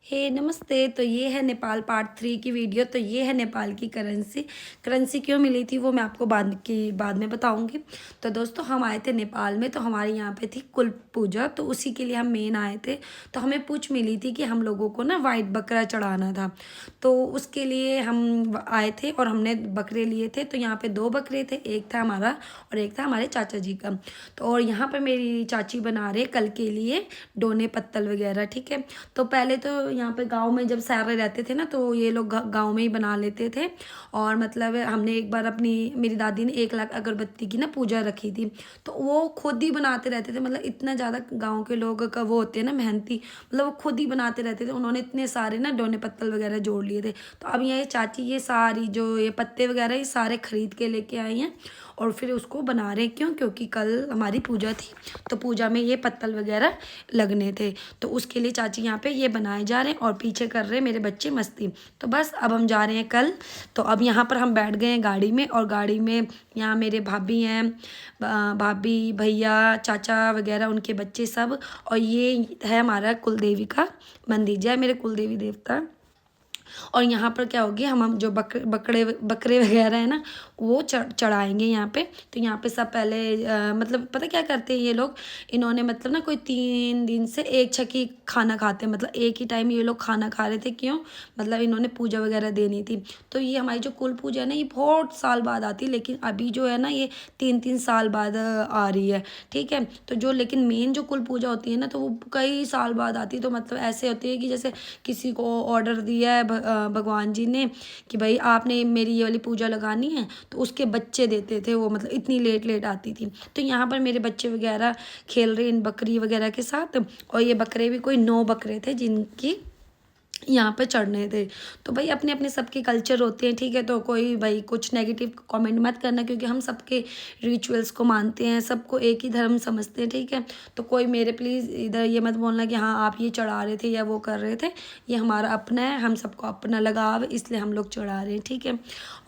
हे नमस्ते। तो ये है नेपाल पार्ट 3 की वीडियो। तो ये है नेपाल की करेंसी। करेंसी क्यों मिली थी वो मैं आपको बाद में बताऊंगी। तो दोस्तों हम आए थे नेपाल में, तो हमारे यहाँ पे थी कुल पूजा, तो उसी के लिए हम मेन आए थे। तो हमें पूछ मिली थी कि हम लोगों को ना वाइट बकरा चढ़ाना था, तो उसके लिए हम आए थे और हमने बकरे लिए थे। तो यहाँ पे 2 बकरे थे, एक था हमारा और एक था हमारे चाचा जी का। तो और यहाँ पर मेरी चाची बना रहे कल के लिए डोने पत्तल वगैरह, ठीक है। तो पहले तो यहाँ पे गांव में जब सारे रहते थे ना, तो ये लोग गांव में ही बना लेते थे। और मतलब हमने एक बार अपनी मेरी दादी ने 1 लाख अगरबत्ती की ना पूजा रखी थी, तो वो खुद ही बनाते रहते थे। मतलब इतना ज़्यादा गांव के लोग का वो होते हैं ना मेहनती, मतलब वो खुद ही बनाते रहते थे। उन्होंने इतने सारे ना डोने पत्तल वगैरह जोड़ लिए थे। तो अब ये चाची ये सारी जो ये पत्ते वगैरह ये सारे खरीद के लेके आई हैं और फिर उसको बना रहे हैं। क्यों? क्योंकि कल हमारी पूजा थी, तो पूजा में ये पत्तल वगैरह लगने थे, तो उसके लिए चाची यहाँ पे ये बनाए जा रहे हैं और पीछे कर रहे हैं मेरे बच्चे मस्ती। तो बस अब हम जा रहे हैं कल। तो अब यहाँ पर हम बैठ गए हैं गाड़ी में, और गाड़ी में यहाँ मेरे भाभी हैं, भाभी भैया चाचा वगैरह उनके बच्चे सब। और ये है हमारा कुलदेवी का मंदिर, जय मेरे कुलदेवी देवता। और यहाँ पर क्या होगी, हम जो बकरे वगैरह है ना वो चढ़ाएंगे यहाँ पे। तो यहाँ पे सब पहले मतलब पता क्या करते हैं ये लोग, इन्होंने मतलब ना कोई 3 दिन से एक छकी खाना खाते हैं, मतलब एक ही टाइम ये लोग खाना खा रहे थे। क्यों? मतलब इन्होंने पूजा वगैरह देनी थी। तो ये हमारी जो कुल पूजा है ना, ये बहुत साल बाद आती है, लेकिन अभी जो है ना ये 3-3 साल बाद आ रही है, ठीक है। तो जो लेकिन मेन जो कुल पूजा होती है ना, तो वो कई साल बाद आती है। तो मतलब ऐसे होती है कि जैसे किसी को ऑर्डर दिया है भगवान जी ने कि भाई आपने मेरी ये वाली पूजा लगानी है, तो उसके बच्चे देते थे वो, मतलब इतनी लेट लेट आती थी। तो यहाँ पर मेरे बच्चे वगैरह खेल रहे इन बकरी वगैरह के साथ। और ये बकरे भी कोई 9 बकरे थे जिनकी यहाँ पे चढ़ने थे। तो भाई अपने अपने सबके कल्चर होते हैं, ठीक है। तो कोई भाई कुछ नेगेटिव कमेंट मत करना, क्योंकि हम सबके रिचुअल्स को मानते हैं, सबको एक ही धर्म समझते हैं, ठीक है। तो कोई मेरे प्लीज़ इधर ये मत बोलना कि हाँ आप ये चढ़ा रहे थे या वो कर रहे थे। ये हमारा अपना है, हम सबको अपना लगाव है, इसलिए हम लोग चढ़ा रहे हैं, ठीक है।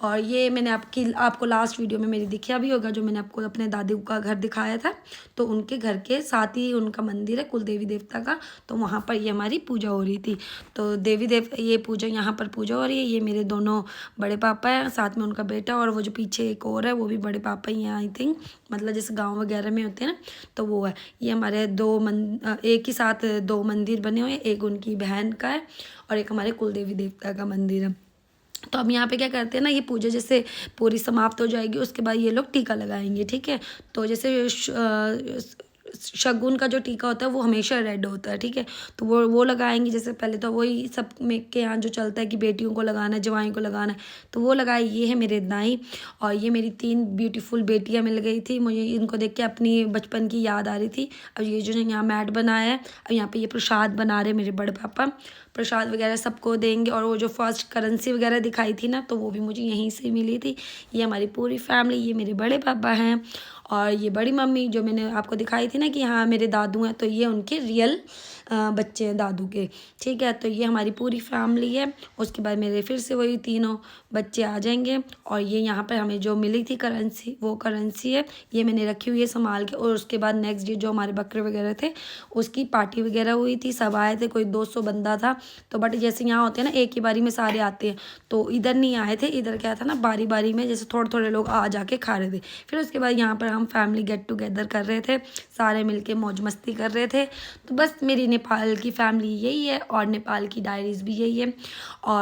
और ये मैंने आपको लास्ट वीडियो में मेरी दिखा भी होगा, जो मैंने आपको अपने दादी का घर दिखाया था। तो उनके घर के साथ ही उनका मंदिर है कुलदेवी देवता का, तो वहाँ पर ये हमारी पूजा हो रही थी। तो देवी देव ये पूजा यहाँ पर पूजा हो रही है। ये मेरे दोनों बड़े पापा हैं, साथ में उनका बेटा, और वो जो पीछे एक और है वो भी बड़े पापा ही हैं आई थिंक, मतलब जैसे गांव वगैरह में होते हैं ना, तो वो है। ये हमारे एक ही साथ 2 मंदिर बने हुए हैं, एक उनकी बहन का है और एक हमारे कुलदेवी देवता का मंदिर है। तो अब यहाँ पे क्या करते हैं ना, ये पूजा जैसे पूरी समाप्त हो जाएगी उसके बाद ये लोग टीका लगाएंगे, ठीक है। तो जैसे शगुन का जो टीका होता है वो हमेशा रेड होता है, ठीक है। तो वो लगाएंगे। जैसे पहले तो वही सब में के यहाँ जो चलता है कि बेटियों को लगाना है, जवाई को लगाना है, तो वो लगाए। ये है मेरे दाई, और ये मेरी 3 ब्यूटीफुल बेटियाँ मिल गई थी मुझे। इनको देख के अपनी बचपन की याद आ रही थी। अब ये जो यहाँ मैट बनाया है, अब यहाँ पे ये प्रसाद बना रहे मेरे बड़े पापा, प्रसाद वगैरह सबको देंगे। और वो जो फर्स्ट करेंसी वगैरह दिखाई थी ना, तो वो भी मुझे यहीं से मिली थी। ये हमारी पूरी फैमिली, ये मेरे बड़े पापा हैं और ये बड़ी मम्मी जो मैंने आपको दिखाई थी ना कि हाँ मेरे दादू हैं, तो ये उनके रियल बच्चे हैं दादू के, ठीक है। तो ये हमारी पूरी फैमिली है। उसके बाद मेरे फिर से वही तीनों बच्चे आ जाएंगे। और ये यहाँ पर हमें जो मिली थी करेंसी, वो करेंसी है, ये मैंने रखी हुई है संभाल के। और उसके बाद नेक्स्ट डे जो हमारे बकरे वगैरह थे उसकी पार्टी वगैरह हुई थी, सब आए थे, कोई 200 बंदा था। तो बट जैसे यहाँ होते हैं ना एक ही बारी में सारे आते हैं, तो इधर नहीं आए थे। इधर क्या था ना, बारी बारी में जैसे थोड़े थोड़े लोग आ जाके खा रहे थे। फिर उसके बाद यहाँ पर हम फैमिली गेट टुगेदर कर रहे थे, सारे मिलके मौज मस्ती कर रहे थे। तो बस मेरी नेपाल की फैमिली यही है और नेपाल की डायरीज़ भी यही है। और